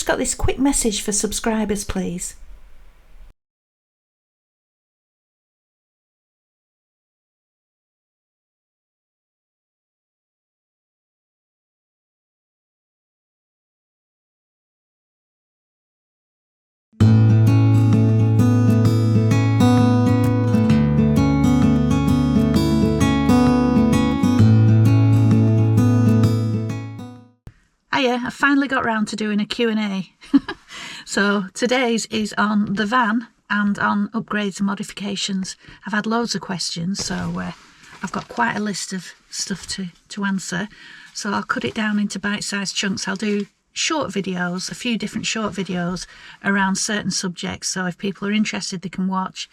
got this quick message for subscribers, please. Hiya, I finally got round to doing a Q&A. So today's is on the van and on upgrades and modifications. I've had loads of questions, so I've got quite a list of stuff to answer. So I'll cut it down into bite-sized chunks. I'll do short videos, a few different short videos around certain subjects. So if people are interested, they can watch.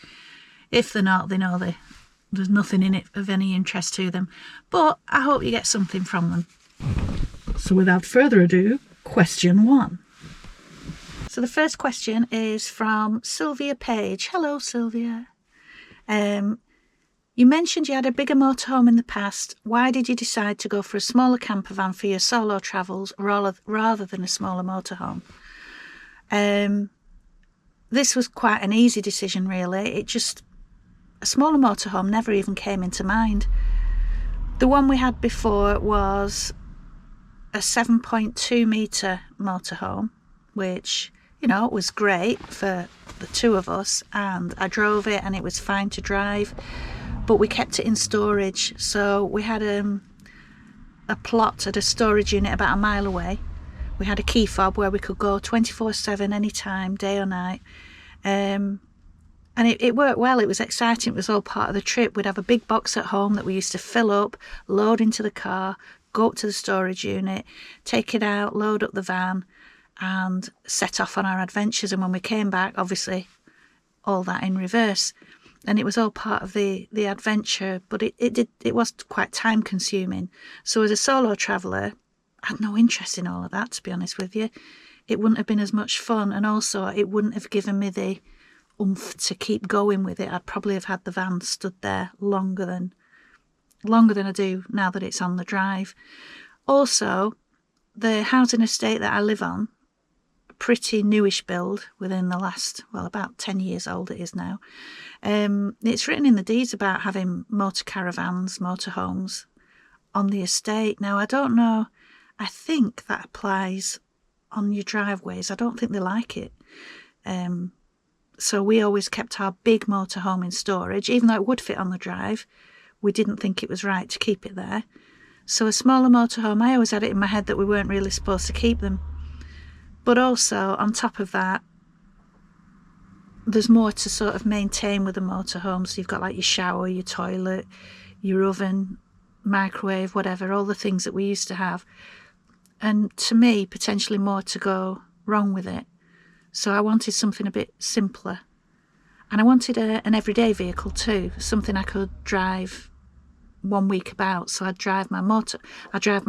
If they're not, they know there's nothing in it of any interest to them. But I hope you get something from them. So without further ado, question 1. So the first question is from Sylvia Page. Hello, Sylvia. You mentioned you had a bigger motorhome in the past. Why did you decide to go for a smaller camper van for your solo travels rather than a smaller motorhome? This was quite an easy decision, really. A smaller motorhome never even came into mind. The one we had before was a 7.2 metre motorhome, which, you know, was great for the two of us, and I drove it and it was fine to drive, but we kept it in storage. So we had a plot at a storage unit about a mile away. We had a key fob where we could go 24/7 anytime, day or night, and it worked well. It was exciting. It was all part of the trip. We'd have a big box at home that we used to fill up, load into the car, go up to the storage unit, take it out, load up the van and set off on our adventures. And when we came back, obviously all that in reverse, and it was all part of the adventure, but it was quite time consuming. So as a solo traveller, I had no interest in all of that, to be honest with you. It wouldn't have been as much fun, and also it wouldn't have given me the oomph to keep going with it. I'd probably have had the van stood there longer than I do now that it's on the drive. Also, the housing estate that I live on, pretty newish build, within the last, well, about 10 years old it is now. It's written in the deeds about having motor caravans, motorhomes on the estate. Now, I don't know, I think that applies on your driveways. I don't think they like it. So we always kept our big motorhome in storage, even though it would fit on the drive. We didn't think it was right to keep it there. So a smaller motorhome, I always had it in my head that we weren't really supposed to keep them. But also, on top of that, there's more to sort of maintain with a motorhome. So you've got like your shower, your toilet, your oven, microwave, whatever, all the things that we used to have. And to me, potentially more to go wrong with it. So I wanted something a bit simpler. And I wanted an everyday vehicle too, something I could drive 1 week about. So I'd drive my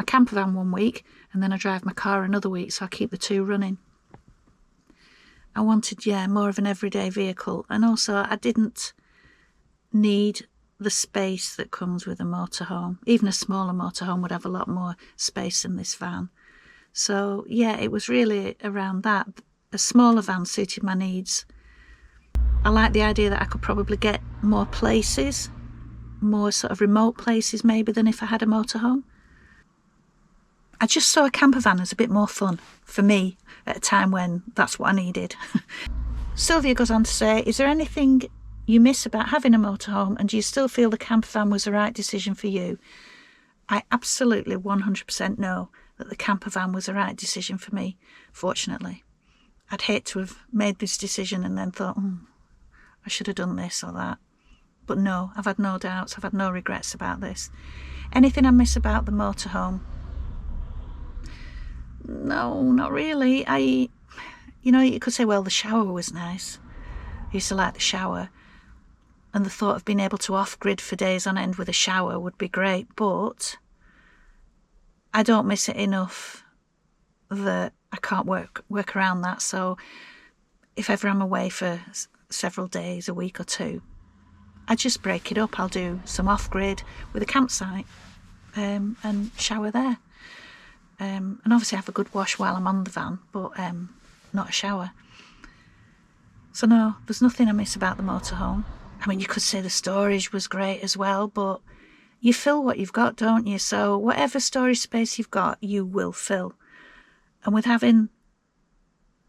camper van 1 week, and then I drive my car another week, so I keep the two running. I wanted, more of an everyday vehicle. And also I didn't need the space that comes with a motorhome. Even a smaller motorhome would have a lot more space than this van. So it was really around that. A smaller van suited my needs. I like the idea that I could probably get more places, more sort of remote places maybe, than if I had a motorhome. I just saw a camper van as a bit more fun for me at a time when that's what I needed. Sylvia goes on to say, is there anything you miss about having a motorhome, and do you still feel the camper van was the right decision for you? I absolutely 100% know that the camper van was the right decision for me, fortunately. I'd hate to have made this decision and then thought, I should have done this or that. But no, I've had no doubts, I've had no regrets about this. Anything I miss about the motorhome? No, not really. You could say, well, the shower was nice. I used to like the shower. And the thought of being able to off-grid for days on end with a shower would be great, but I don't miss it enough that I can't work around that. So if ever I'm away for several days, a week or two, I just break it up. I'll do some off-grid with a campsite and shower there. And obviously have a good wash while I'm on the van, but not a shower. So no, there's nothing I miss about the motorhome. I mean, you could say the storage was great as well, but you fill what you've got, don't you? So whatever storage space you've got, you will fill. And with having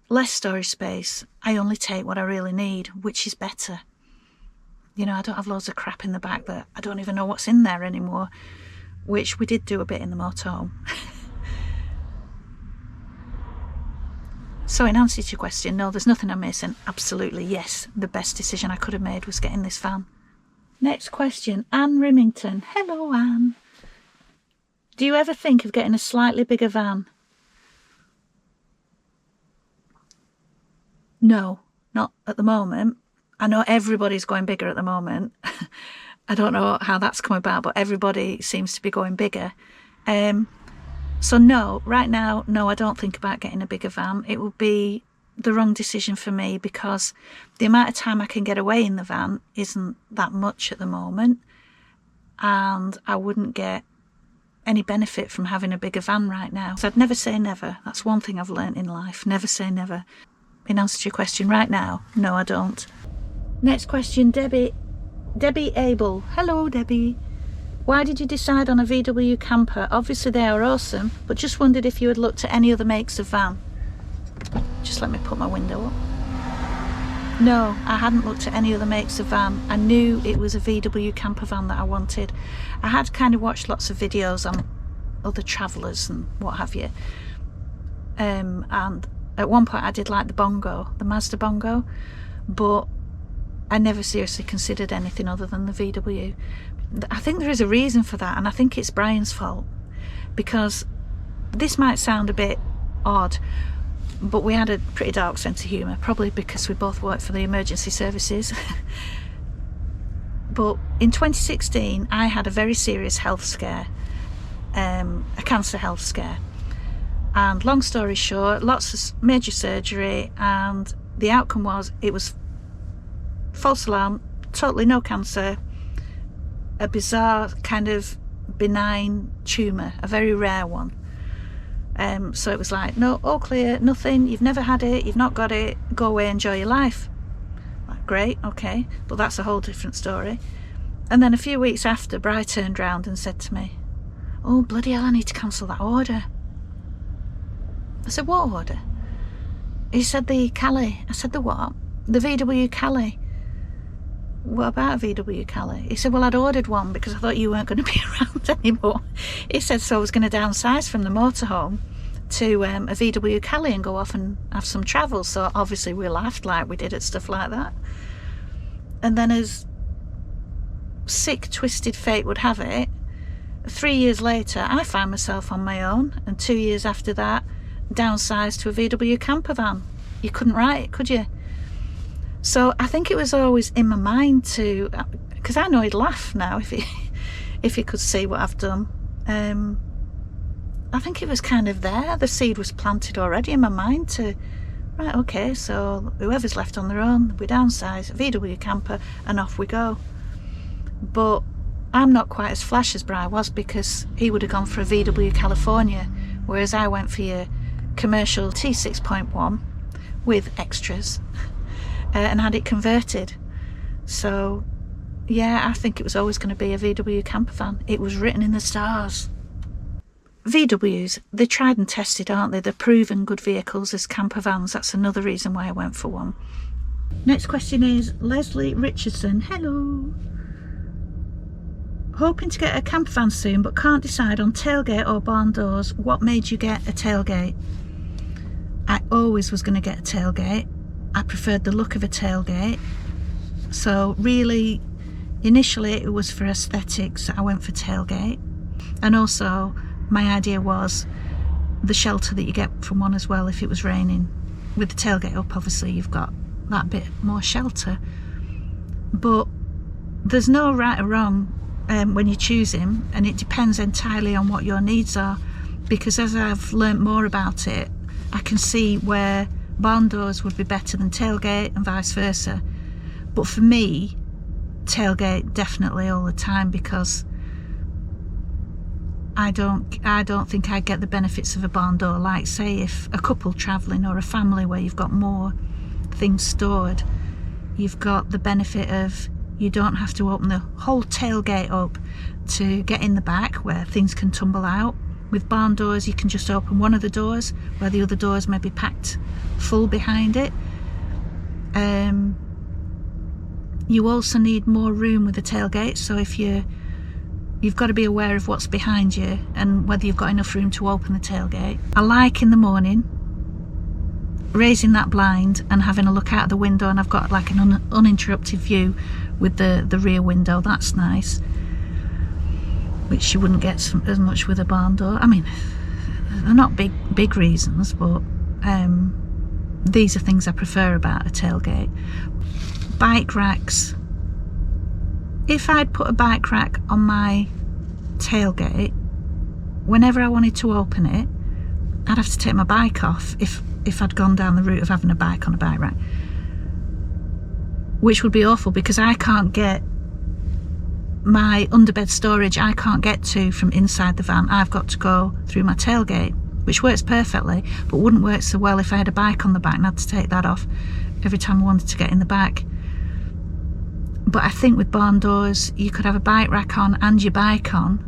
less storage space, I only take what I really need, which is better. You know, I don't have loads of crap in the back that I don't even know what's in there anymore, which we did do a bit in the motorhome. So in answer to your question, no, there's nothing I'm missing. Absolutely, yes. The best decision I could have made was getting this van. Next question, Anne Rimington. Hello, Anne. Do you ever think of getting a slightly bigger van? No, not at the moment. I know everybody's going bigger at the moment. I don't know how that's come about, but everybody seems to be going bigger. So no, right now, no, I don't think about getting a bigger van. It would be the wrong decision for me because the amount of time I can get away in the van isn't that much at the moment, and I wouldn't get any benefit from having a bigger van right now. So I'd never say never. That's one thing I've learnt in life. Never say never. In answer to your question, right now, no, I don't. Next question, Debbie Abel. Hello, Debbie. Why did you decide on a VW camper? Obviously they are awesome, but just wondered if you had looked at any other makes of van. Just let me put my window up. No, I hadn't looked at any other makes of van. I knew it was a VW camper van that I wanted. I had kind of watched lots of videos on other travellers and what have you. And at one point I did like the Bongo, the Mazda Bongo, but I never seriously considered anything other than the VW. I think there is a reason for that, and I think it's Brian's fault, because this might sound a bit odd, but we had a pretty dark sense of humour, probably because we both worked for the emergency services. But in 2016 I had a very serious health scare, a cancer health scare, and long story short, lots of major surgery, and the outcome was it was false alarm, totally no cancer, a bizarre kind of benign tumour, a very rare one. So it was like, no, all clear, nothing, you've never had it, you've not got it, go away, enjoy your life. Like, great, okay, but that's a whole different story. And then a few weeks after, Bri turned round and said to me, oh bloody hell, I need to cancel that order. I said, what order? He said, the Cali. I said, the what? The VW Cali. What about a VW Cali? He said, well, I'd ordered one because I thought you weren't going to be around anymore. He said, so I was going to downsize from the motorhome to a VW Cali and go off and have some travel. So obviously we laughed like we did at stuff like that. And then, as sick, twisted fate would have it, 3 years later I found myself on my own, and 2 years after that downsized to a VW camper van. You couldn't write it, could you? So I think it was always in my mind to, because I know he'd laugh now if he could see what I've done. I think it was kind of there. The seed was planted already in my mind to, right, okay, so whoever's left on their own, we downsize, VW camper, and off we go. But I'm not quite as flash as Bri was, because he would have gone for a VW California, whereas I went for your commercial T6.1 with extras. And had it converted. So yeah, I think it was always going to be a VW camper van. It was written in the stars. VWs, they're tried and tested, aren't they? They're proven good vehicles as camper vans. That's another reason why I went for one. Next question is Leslie Richardson. Hello. Hoping to get a camper van soon, but can't decide on tailgate or barn doors. What made you get a tailgate? I always was going to get a tailgate. I preferred the look of a tailgate. So really, initially it was for aesthetics. I went for tailgate. And also my idea was the shelter that you get from one as well if it was raining. With the tailgate up, obviously you've got that bit more shelter. But there's no right or wrong when you choose him, and it depends entirely on what your needs are. Because as I've learnt more about it, I can see where barn doors would be better than tailgate and vice versa. But for me, tailgate definitely all the time, because I don't think I'd get the benefits of a barn door. Like, say, if a couple travelling or a family where you've got more things stored, you've got the benefit of you don't have to open the whole tailgate up to get in the back where things can tumble out. With barn doors, you can just open one of the doors where the other doors may be packed full behind it. You also need more room with the tailgate, so if you've got to be aware of what's behind you and whether you've got enough room to open the tailgate. I like in the morning raising that blind and having a look out the window, and I've got like an uninterrupted view with the rear window. That's nice, which you wouldn't get as much with a barn door. I mean, they're not big reasons, but these are things I prefer about a tailgate. Bike racks. If I'd put a bike rack on my tailgate, whenever I wanted to open it, I'd have to take my bike off if I'd gone down the route of having a bike on a bike rack, which would be awful because I can't get my underbed storage, I can't get to from inside the van. I've got to go through my tailgate, which works perfectly, but wouldn't work so well if I had a bike on the back and I had to take that off every time I wanted to get in the back. But I think with barn doors, you could have a bike rack on and your bike on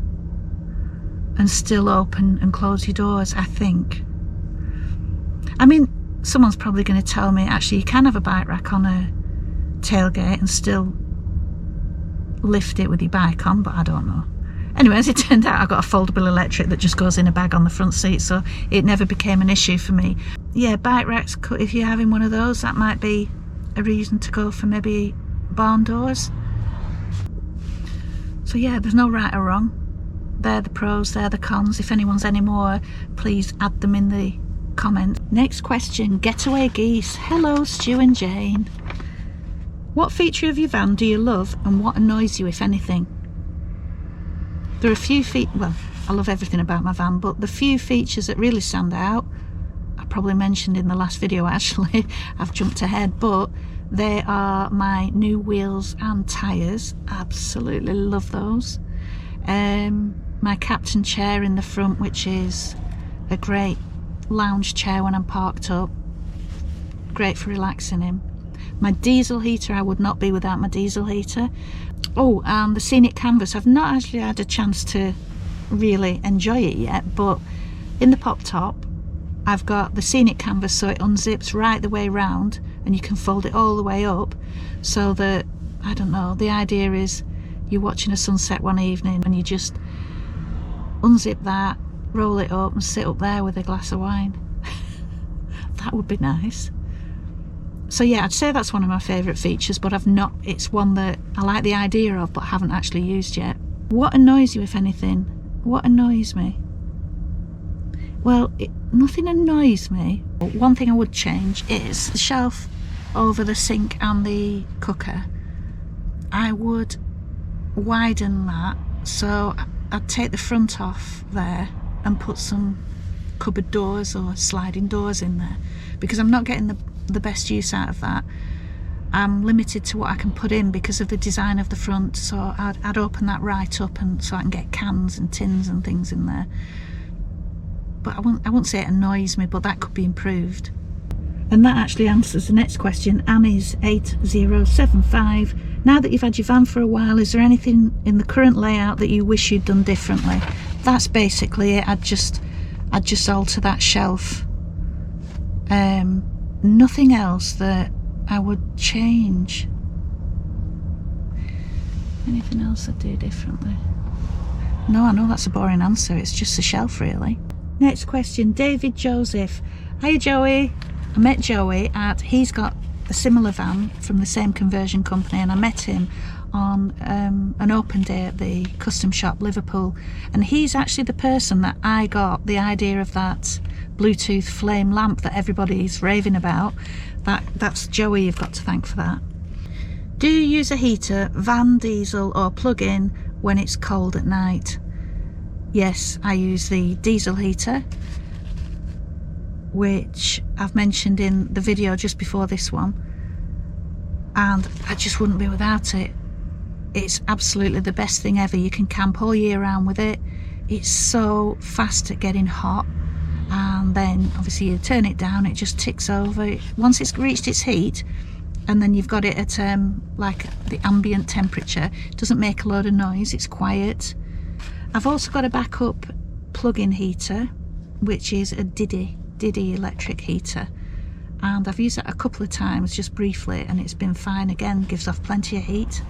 and still open and close your doors, I think. I mean, someone's probably going to tell me, actually, you can have a bike rack on a tailgate and still lift it with your bike on, but I don't know. Anyway, as it turned out, I got a foldable electric that just goes in a bag on the front seat, so it never became an issue for me. Yeah, bike racks, if you're having one of those, that might be a reason to go for maybe barn doors. So yeah, there's no right or wrong. They're the pros, they're the cons. If anyone's any more, please add them in the comments. Next question, getaway geese. Hello, Stu and Jane. What feature of your van do you love and what annoys you, if anything? There are a few well, I love everything about my van, but the few features that really stand out, I probably mentioned in the last video actually, I've jumped ahead, but they are my new wheels and tyres. Absolutely love those. My captain chair in the front, which is a great lounge chair when I'm parked up, great for relaxing in. My diesel heater, I would not be without my diesel heater. Oh, and the scenic canvas, I've not actually had a chance to really enjoy it yet, but in the pop top I've got the scenic canvas, so it unzips right the way round and you can fold it all the way up, so that, I don't know, the idea is you're watching a sunset one evening and you just unzip that, roll it up and sit up there with a glass of wine. That would be nice. So yeah, I'd say that's one of my favourite features, but it's one that I like the idea of but haven't actually used yet. What annoys you, if anything? What annoys me? Well, nothing annoys me. One thing I would change is the shelf over the sink and the cooker. I would widen that, so I'd take the front off there and put some cupboard doors or sliding doors in there, because I'm not getting the best use out of that. I'm limited to what I can put in because of the design of the front, so I'd open that right up and so I can get cans and tins and things in there. But I won't say it annoys me, but that could be improved. And that actually answers the next question. Annie's 8075. Now that you've had your van for a while, is there anything in the current layout that you wish you'd done differently? That's basically it. I'd just alter that shelf. Nothing else that I would change. Anything else I'd do differently? No, I know that's a boring answer. It's just the shelf, really. Next question, David Joseph. Hiya Joey. I met Joey he's got a similar van from the same conversion company, and I met him on an open day at the custom shop Liverpool, and he's actually the person that I got the idea of that Bluetooth flame lamp that everybody's raving about. That's Joey you've got to thank for that. Do you use a heater, van, diesel or plug-in when it's cold at night? Yes, I use the diesel heater, which I've mentioned in the video just before this one, and I just wouldn't be without it. It's absolutely the best thing ever. You can camp all year round with it. it's so fast at getting hot, and then obviously you turn it down, it just ticks over. Once it's reached its heat, and then you've got it at like the ambient temperature, it doesn't make a load of noise, it's quiet. I've also got a backup plug-in heater, which is a Diddy electric heater, and I've used that a couple of times just briefly, and it's been fine. Again, gives off plenty of heat.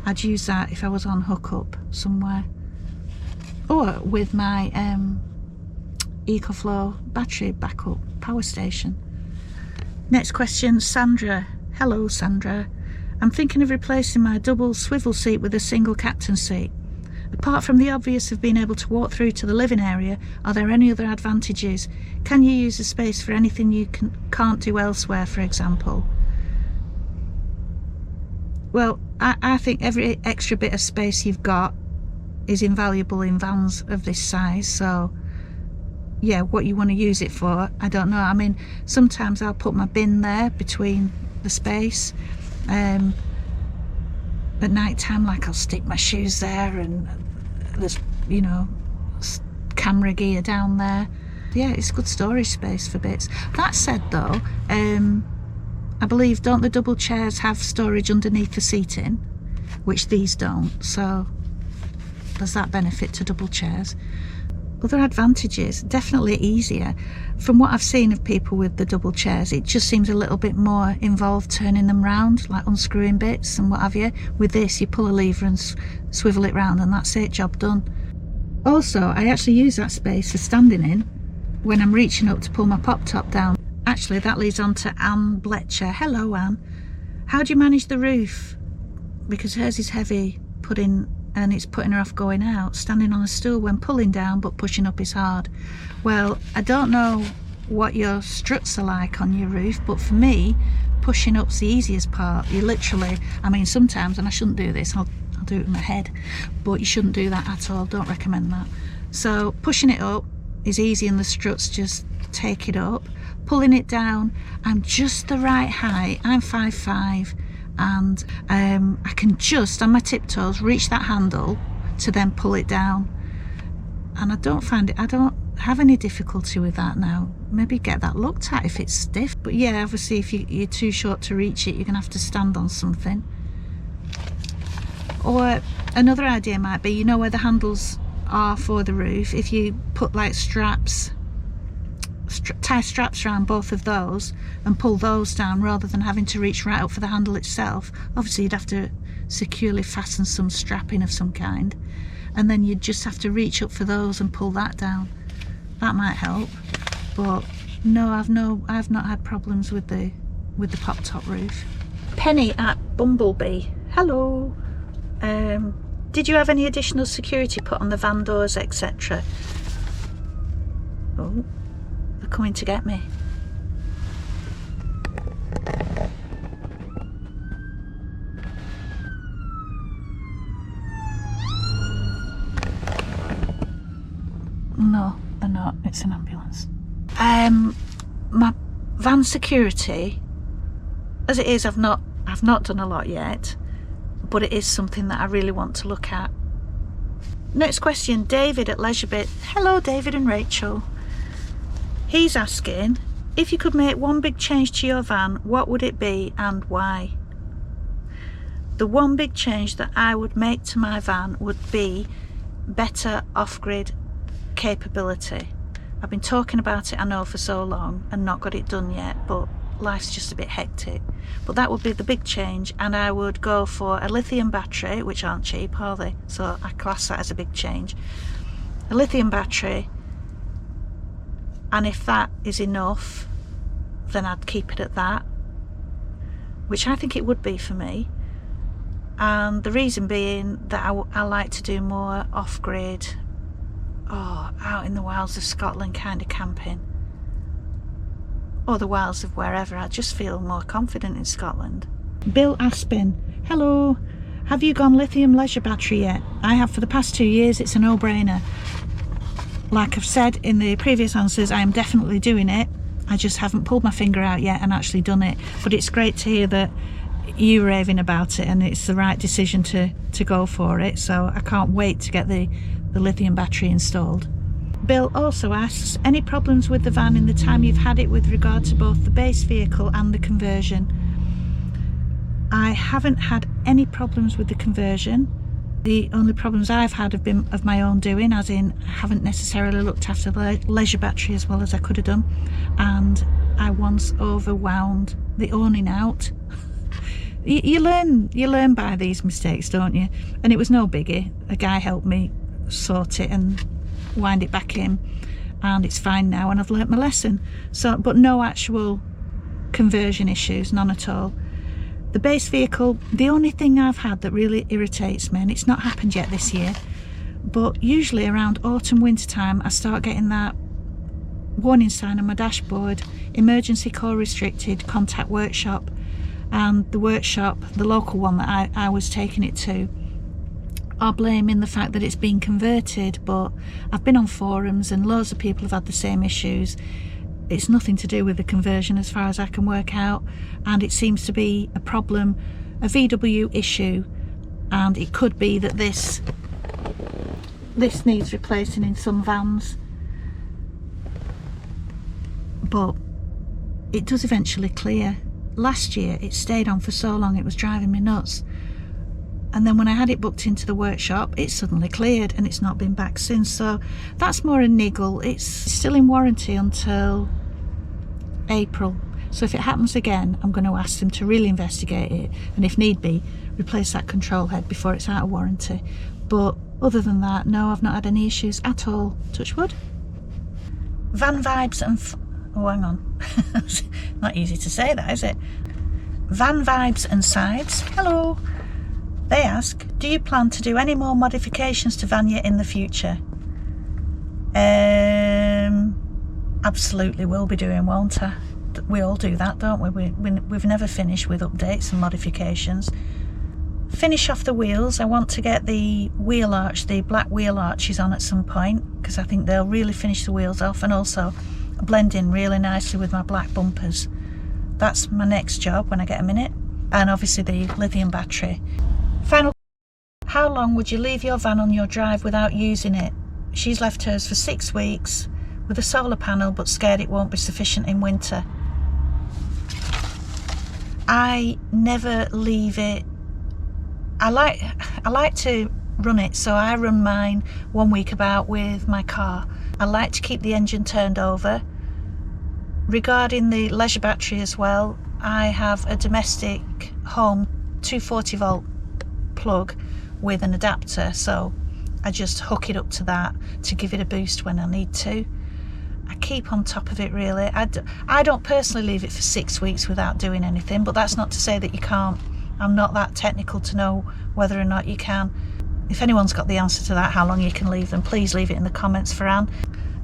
I'd use that if I was on hookup somewhere, or with my EcoFlow battery backup power station. Next question, Sandra. Hello Sandra. I'm thinking of replacing my double swivel seat with a single captain seat. Apart from the obvious of being able to walk through to the living area, are there any other advantages? Can you use the space for anything you can't do elsewhere, for example? Well, I think every extra bit of space you've got is invaluable in vans of this size, so yeah, what you want to use it for, I don't know. I mean, sometimes I'll put my bin there between the space. At night time, like, I'll stick my shoes there, and there's, you know, camera gear down there. Yeah, it's good storage space for bits. That said though, I believe, don't the double chairs have storage underneath the seating, which these don't, so there's that benefit to double chairs. Other advantages, definitely easier. From what I've seen of people with the double chairs, it just seems a little bit more involved turning them round, like unscrewing bits and what have you. With this, you pull a lever and swivel it round, and that's it, job done. Also, I actually use that space for standing in when I'm reaching up to pull my pop top down. Actually, that leads on to Anne Bletcher. Hello Anne. How do you manage the roof? Because hers is heavy and it's putting her off going out. Standing on a stool when pulling down, but pushing up is hard. Well, I don't know what your struts are like on your roof, but for me, pushing up's the easiest part. You literally, I mean, sometimes, and I shouldn't do this, I'll do it with my head, but you shouldn't do that at all. Don't recommend that. So pushing it up is easy, and the struts just take it up. Pulling it down, I'm just the right height. I'm 5'5", and I can just on my tiptoes reach that handle to then pull it down, and I don't have any difficulty with that now. Maybe get that looked at if it's stiff, but yeah, obviously if you're too short to reach it, you're gonna have to stand on something. Or another idea might be, you know where the handles are for the roof, if you put like tie straps around both of those and pull those down, rather than having to reach right up for the handle itself. Obviously you'd have to securely fasten some strapping of some kind, and then you'd just have to reach up for those and pull that down. That might help. But no, I've not had problems with the pop top roof. Penny at Bumblebee. Hello. Did you have any additional security put on the van doors, etc.? Oh, they're coming to get me. No, they're not. It's an ambulance. My van security, as it is, I've not done a lot yet, but it is something that I really want to look at. Next question, David at Leisurebit. Hello David and Rachel. He's asking, if you could make one big change to your van, what would it be and why? The one big change that I would make to my van would be better off-grid capability. I've been talking about it, I know, for so long and not got it done yet, but life's just a bit hectic. But that would be the big change, and I would go for a lithium battery, which aren't cheap, are they? So I class that as a big change. A lithium battery, and if that is enough, then I'd keep it at that, which I think it would be for me. And the reason being that I like to do more off-grid, out in the wilds of Scotland kind of camping, or the wilds of wherever. I just feel more confident in Scotland. Bill Aspin. Hello. Have you gone lithium leisure battery yet? I have for the past 2 years. It's a no-brainer. Like I've said in the previous answers, I am definitely doing it. I just haven't pulled my finger out yet and actually done it. But it's great to hear that you raving about it, and it's the right decision to go for it. So I can't wait to get the lithium battery installed. Bill also asks, any problems with the van in the time you've had it with regard to both the base vehicle and the conversion? I haven't had any problems with the conversion. The only problems I've had have been of my own doing, as in I haven't necessarily looked after the leisure battery as well as I could have done, and I once overwound the awning out. You learn by these mistakes, don't you? And it was no biggie. A guy helped me sort it and wind it back in, and it's fine now, and I've learnt my lesson. So, but no actual conversion issues, none at all. The base vehicle, the only thing I've had that really irritates me, and it's not happened yet this year, but usually around autumn winter time I start getting that warning sign on my dashboard, emergency call restricted, contact workshop. And the workshop, the local one that I was taking it to, are blaming the fact that it's been converted, but I've been on forums and loads of people have had the same issues. It's nothing to do with the conversion as far as I can work out, and it seems to be a problem, a VW issue, and it could be that this needs replacing in some vans, but it does eventually clear. Last year it stayed on for so long it was driving me nuts, and then when I had it booked into the workshop it suddenly cleared, and it's not been back since. So that's more a niggle. It's still in warranty until April, so if it happens again I'm going to ask them to really investigate it, and if need be replace that control head before it's out of warranty. But other than that, no, I've not had any issues at all, touch wood. Van vibes and oh, hang on. Not easy to say that, is it? Van Vibes and Sides, hello. They ask, do you plan to do any more modifications to Vanya in the future? Absolutely will be doing, won't I? We all do that, don't we? We've never finished with updates and modifications. Finish off the wheels. I want to get the wheel arch, the black wheel arches on at some point, because I think they'll really finish the wheels off, and also blend in really nicely with my black bumpers. That's my next job when I get a minute. And obviously the lithium battery. Final, how long would you leave your van on your drive without using it? She's left hers for 6 weeks with a solar panel, but scared it won't be sufficient in winter. I never leave it. I like to run it, so I run mine 1 week about with my car. I like to keep the engine turned over. Regarding the leisure battery as well, I have a domestic home 240 volt plug with an adapter, so I just hook it up to that to give it a boost when I need to. I keep on top of it really. I don't personally leave it for 6 weeks without doing anything, but that's not to say that you can't. I'm not that technical to know whether or not you can. If anyone's got the answer to that, how long you can leave them, please leave it in the comments for Anne.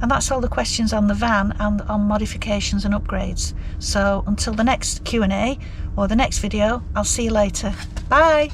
And that's all the questions on the van and on modifications and upgrades. So until the next Q&A or the next video, I'll see you later. Bye!